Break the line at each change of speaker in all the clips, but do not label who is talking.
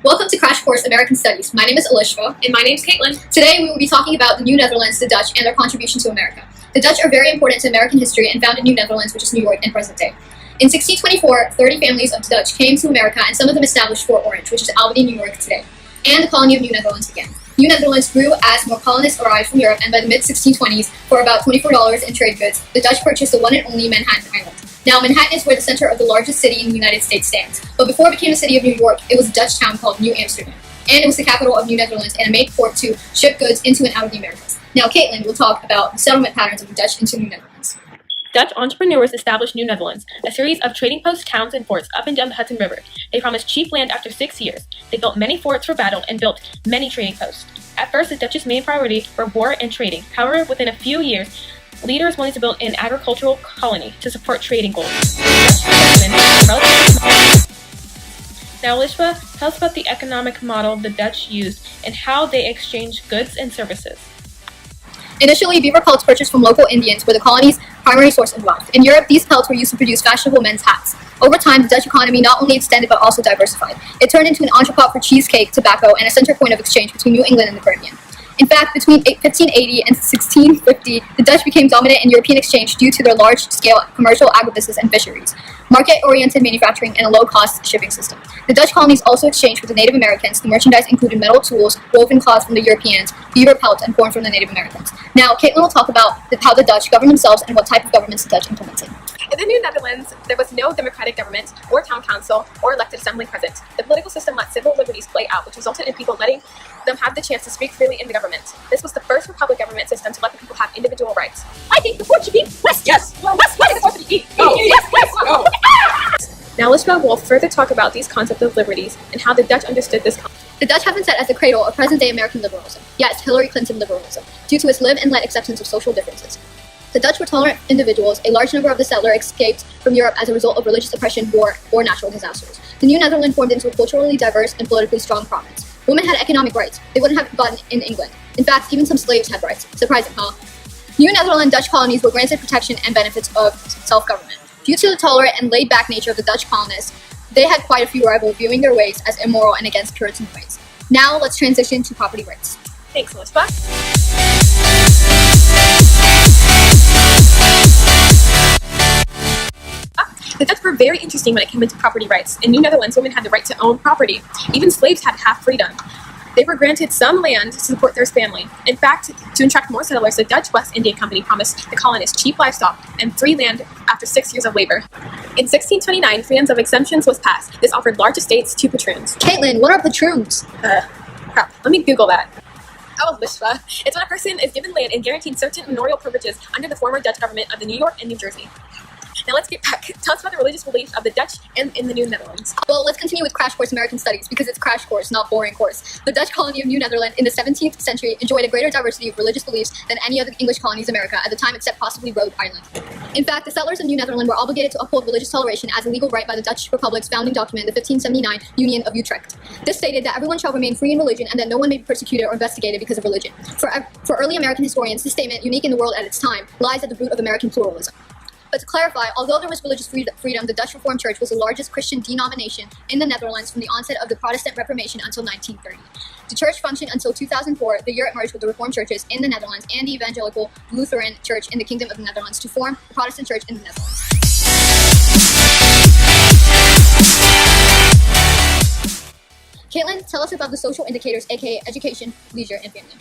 Welcome to Crash Course American Studies. My name is Alishva.
And my name is Caitlin.
Today we will be talking about the New Netherlands, the Dutch, and their contribution to America. The Dutch are very important to American history and founded New Netherlands, which is New York in present day. In 1624, 30 families of the Dutch came to America, and some of them established Fort Orange, which is Albany, New York today, and the colony of New Netherlands began. New Netherlands grew as more colonists arrived from Europe, and by the mid-1620s, for about $24 in trade goods, the Dutch purchased the one and only Manhattan Island. Now, Manhattan is where the center of the largest city in the United States stands, but before it became the city of New York, it was a Dutch town called New Amsterdam, and it was the capital of New Netherlands and a main port to ship goods into and out of the Americas. Now, Caitlin will talk about the settlement patterns of the Dutch into New Netherlands.
Dutch entrepreneurs established New Netherlands, a series of trading posts, towns, and forts up and down the Hudson River. They promised cheap land after 6 years. They built many forts for battle and built many trading posts. At first, the Dutch's main priority were war and trading. However, within a few years, leaders wanted to build an agricultural colony to support trading goals. Now, Lishva, tell us about the economic model the Dutch used and how they exchanged goods and services.
Initially, beaver pelts purchased from local Indians were the colony's primary source of wealth. In Europe, these pelts were used to produce fashionable men's hats. Over time, the Dutch economy not only extended but also diversified. It turned into an entrepot for cheesecake, tobacco, and a center point of exchange between New England and the Caribbean. In fact, between 1580 and 1650, the Dutch became dominant in European exchange due to their large-scale commercial agribusiness and fisheries, market-oriented manufacturing, and a low-cost shipping system. The Dutch colonies also exchanged with the Native Americans. The merchandise included metal tools, woven cloths from the Europeans, beaver pelts, and corn from the Native Americans. Now, Caitlin will talk about how the Dutch governed themselves and what type of governments the Dutch implemented.
In the New Netherlands, there was no democratic government or town council or elected assembly present. The political system let civil liberties play out, which resulted in people letting them have the chance to speak freely in the government. This was the first republic government system to let the people have individual rights. I think the fort should be west. Yes. West. West. The fort should be yes. West. No. Now, Lishva will further talk about these concepts of liberties and how the Dutch understood this concept.
The Dutch have been set as the cradle of present-day American liberalism. Yes, Hillary Clinton liberalism, due to its live and let acceptance of social differences. The Dutch were tolerant individuals. A large number of the settlers escaped from Europe as a result of religious oppression, war, or natural disasters. The New Netherlands formed into a culturally diverse and politically strong province. Women had economic rights. They wouldn't have gotten in England. In fact, even some slaves had rights. Surprising, huh? New Netherlands Dutch colonies were granted protection and benefits of self-government. Due to the tolerant and laid-back nature of the Dutch colonists, they had quite a few rivals viewing their ways as immoral and against Puritan ways. Now, let's transition to property rights.
Thanks, Lishva. The Dutch were very interesting when it came into property rights. In New Netherlands, women had the right to own property. Even slaves had half freedom. They were granted some land to support their family. In fact, to attract more settlers, the Dutch West India Company promised the colonists cheap livestock and free land after 6 years of labor. In 1629, freedom of exemptions was passed. This offered large estates to patroons.
Caitlin, what are patroons?
Crap. Let me Google that. Oh, Lishva. It's when a person is given land and guaranteed certain manorial privileges under the former Dutch government of the New York and New Jersey. Now let's get back. Tell us about the religious beliefs of the Dutch and in the New Netherlands.
Well, let's continue with Crash Course American Studies because it's Crash Course, not boring course. The Dutch colony of New Netherlands in the 17th century enjoyed a greater diversity of religious beliefs than any other English colonies in America at the time except possibly Rhode Island. In fact, the settlers of New Netherlands were obligated to uphold religious toleration as a legal right by the Dutch Republic's founding document, the 1579 Union of Utrecht. This stated that everyone shall remain free in religion and that no one may be persecuted or investigated because of religion. For early American historians, this statement, unique in the world at its time, lies at the root of American pluralism. But to clarify, although there was religious freedom, the Dutch Reformed Church was the largest Christian denomination in the Netherlands from the onset of the Protestant Reformation until 1930. The church functioned until 2004, the year it merged with the Reformed churches in the Netherlands and the Evangelical Lutheran Church in the Kingdom of the Netherlands to form the Protestant Church in the Netherlands. Caitlin, tell us about the social indicators, aka education, leisure, and family.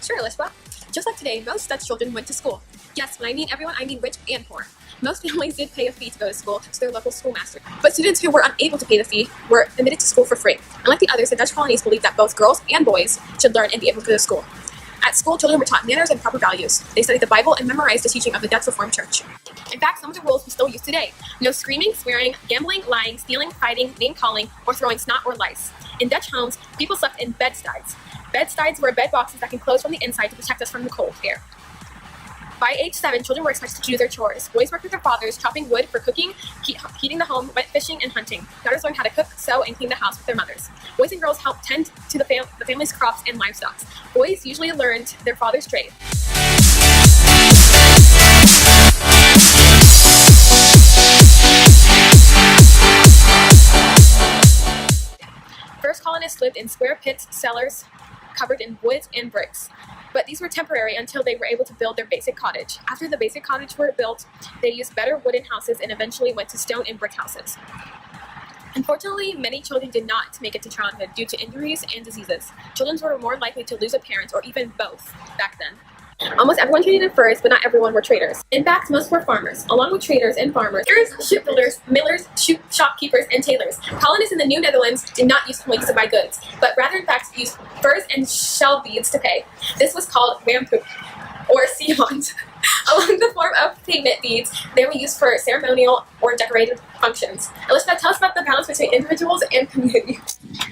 Sure, Lishva. Just like today, most Dutch children went to school. Yes, when I mean everyone, I mean rich and poor. Most families did pay a fee to go to school to their local schoolmaster, but students who were unable to pay the fee were admitted to school for free. Unlike the others, the Dutch colonies believed that both girls and boys should learn and be able to go to school. At school, children were taught manners and proper values. They studied the Bible and memorized the teaching of the Dutch Reformed Church. In fact, some of the rules we still use today. No screaming, swearing, gambling, lying, stealing, fighting, name-calling, or throwing snot or lice. In Dutch homes, people slept in bedsteads. Bedsteads were bed boxes that can close from the inside to protect us from the cold air. By age 7, children were expected to do their chores. Boys worked with their fathers, chopping wood for cooking, heating the home, went fishing, and hunting. Daughters learned how to cook, sew, and clean the house with their mothers. Boys and girls helped tend to the family's crops and livestock. Boys usually learned their father's trade. colonists lived in square pits, cellars, covered in wood and bricks. But these were temporary until they were able to build their basic cottage. After the basic cottage were built, they used better wooden houses and eventually went to stone and brick houses. Unfortunately, many children did not make it to childhood due to injuries and diseases. Children were more likely to lose a parent or even both back then. Almost everyone traded in furs, but not everyone were traders. In fact, most were farmers. Along with traders and farmers, shipbuilders, millers, shopkeepers, and tailors. Colonists in the New Netherlands did not use coins to buy goods, but rather in fact used furs and shell beads to pay. This was called wampoen, or seahond. Along the form of payment beads, they were used for ceremonial or decorated functions. Elizabeth, tell us about the balance between individuals and community.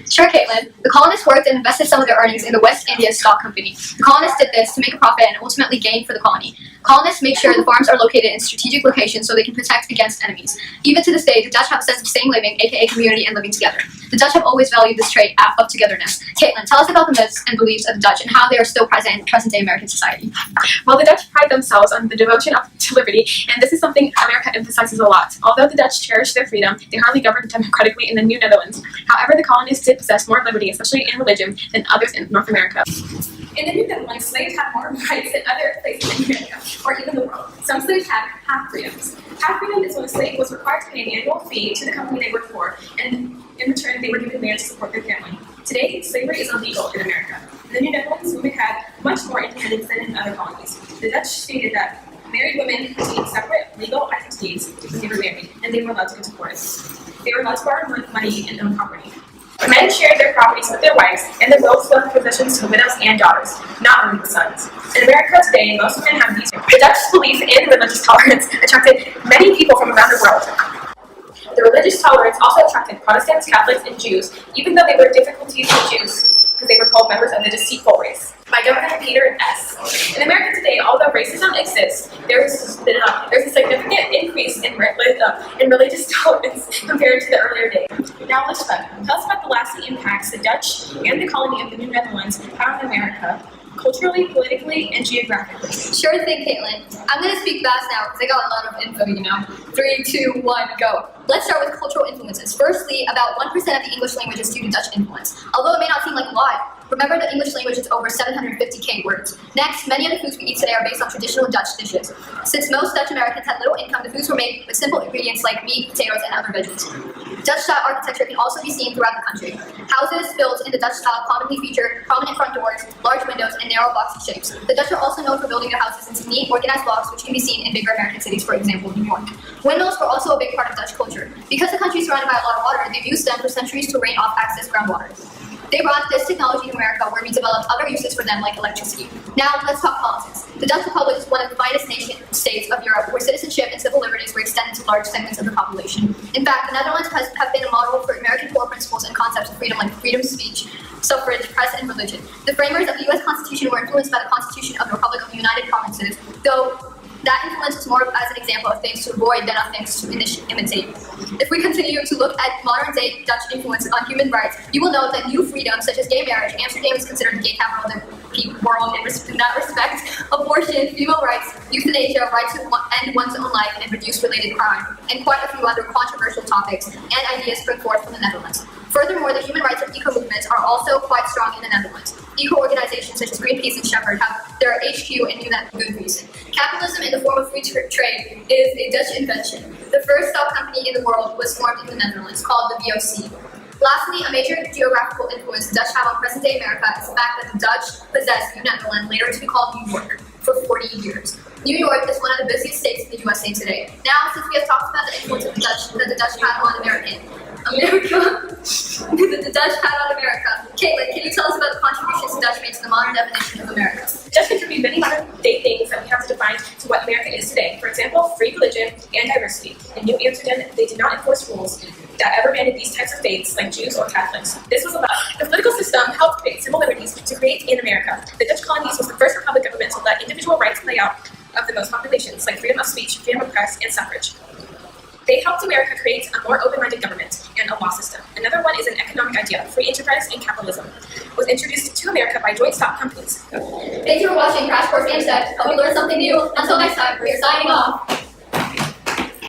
Sure, Caitlin. The colonists worked and invested some of their earnings in the West India Stock Company. The colonists did this to make a profit and ultimately gain for the colony. Colonists make sure the farms are located in strategic locations so they can protect against enemies. Even to this day, the Dutch have a sense of same living, aka community, and living together. The Dutch have always valued this trait of togetherness. Caitlin, tell us about the myths and beliefs of the Dutch and how they are still present in present-day American society.
Well, the Dutch pride themselves on the devotion to liberty, and this is something America emphasizes a lot. Although the Dutch cherish their freedom, they hardly governed democratically in the New Netherlands. However, the colonists did possess more liberty, especially in religion, than others in North America. In the New Netherlands, slaves had more rights than other places in America, or even the world. Some slaves had half freedoms. Half freedom is when a slave was required to pay an annual fee to the company they worked for, and in return they were given land to support their family. Today, slavery is illegal in America. In the New Netherlands, women had much more independence than in other colonies. The Dutch stated that married women retained separate legal identities when they were married, and they were allowed to go to court. They were allowed to borrow money and own property. Men shared their properties with their wives, and the wills left possessions to widows and daughters, not only the sons. In America today, most women have these. The Dutch belief in religious tolerance attracted many people from around the world. The religious tolerance also attracted Protestants, Catholics, and Jews, even though they were difficulties with Jews, because they were called members of the deceitful race. By Governor Peter S. In America today, although racism exists, there's a significant increase in religious tolerance compared to the earlier days. Now, Elizabeth, tell us about the lasting impacts the Dutch and the colony of the New Netherlands had on America, culturally, politically, and geographically.
Sure thing, Caitlin. I'm going to speak fast now because I got a lot of info, 3, 2, 1, go. Let's start with cultural influences. Firstly, about 1% of the English language is due to Dutch influence. Although it may not seem like a lot, remember the English language is over 750k words. Next, many of the foods we eat today are based on traditional Dutch dishes. Since most Dutch Americans had little income, the foods were made with simple ingredients like meat, potatoes, and other veggies. Dutch-style architecture can also be seen throughout the country. Houses built in the Dutch style commonly feature prominent front doors, large windows, and narrow boxy shapes. The Dutch are also known for building their houses into neat, organized blocks, which can be seen in bigger American cities, for example, New York. Windmills were also a big part of Dutch culture. Because the country is surrounded by a lot of water, they've used them for centuries to rain off excess groundwater. They brought this technology to America, where we developed other uses for them, like electricity. Now, let's talk politics. The Dutch Republic is one of the finest nation-states of Europe, where citizenship and civil liberties were extended to large segments of the population. In fact, the Netherlands have been a model for American core principles and concepts of freedom, like freedom of speech, suffrage, press, and religion. The framers of the U.S. Constitution were influenced by the Constitution of the Republic of the United Provinces, though that influence was more as an example of things to avoid than of things to imitate. If we continue to look at modern-day Dutch influence on human rights, you will note that new freedoms, such as gay marriage, Amsterdam is considered the gay capital of the world in that respect, abortion, female rights, euthanasia, right to end one's own life, and reduce related crime, and quite a few other controversial topics and ideas spring forth from the Netherlands. Furthermore, the human rights and eco-movements are also quite strong in the Netherlands. Eco-organizations such as Greenpeace and Shepherd have their HQ in New Netherlands for good reason. Capitalism in the form of free trade is a Dutch invention. The first stock company in the world was formed in the Netherlands, called the VOC. Lastly, a major geographical influence the Dutch have on present-day America is the fact that the Dutch possessed New Netherlands, later to be called New York, for 40 years. New York is one of the busiest states in the USA today. Now, since we have talked about the influence of the Dutch had on America, the Dutch had on America. Caitlin, can you tell us about the contributions the Dutch made to the modern definition of America?
The Dutch contribute many modern-day things that we have to define to what America is today. For example, free religion and diversity. In New Amsterdam, they did not enforce rules that ever banded these types of faiths like Jews or Catholics. This was about the political system helped create civil liberties to create in America. The Dutch colonies was the first republic government to let individual rights play out of the most populations, like freedom of speech, freedom of press, and suffrage. They helped America create a more open-minded government and a law system. Another one is an economic idea, free enterprise and capitalism. It was introduced to America by joint stock companies.
Thank you for watching Crash Course AMSTUD. Hope you learned something new. Until next time, we're signing off.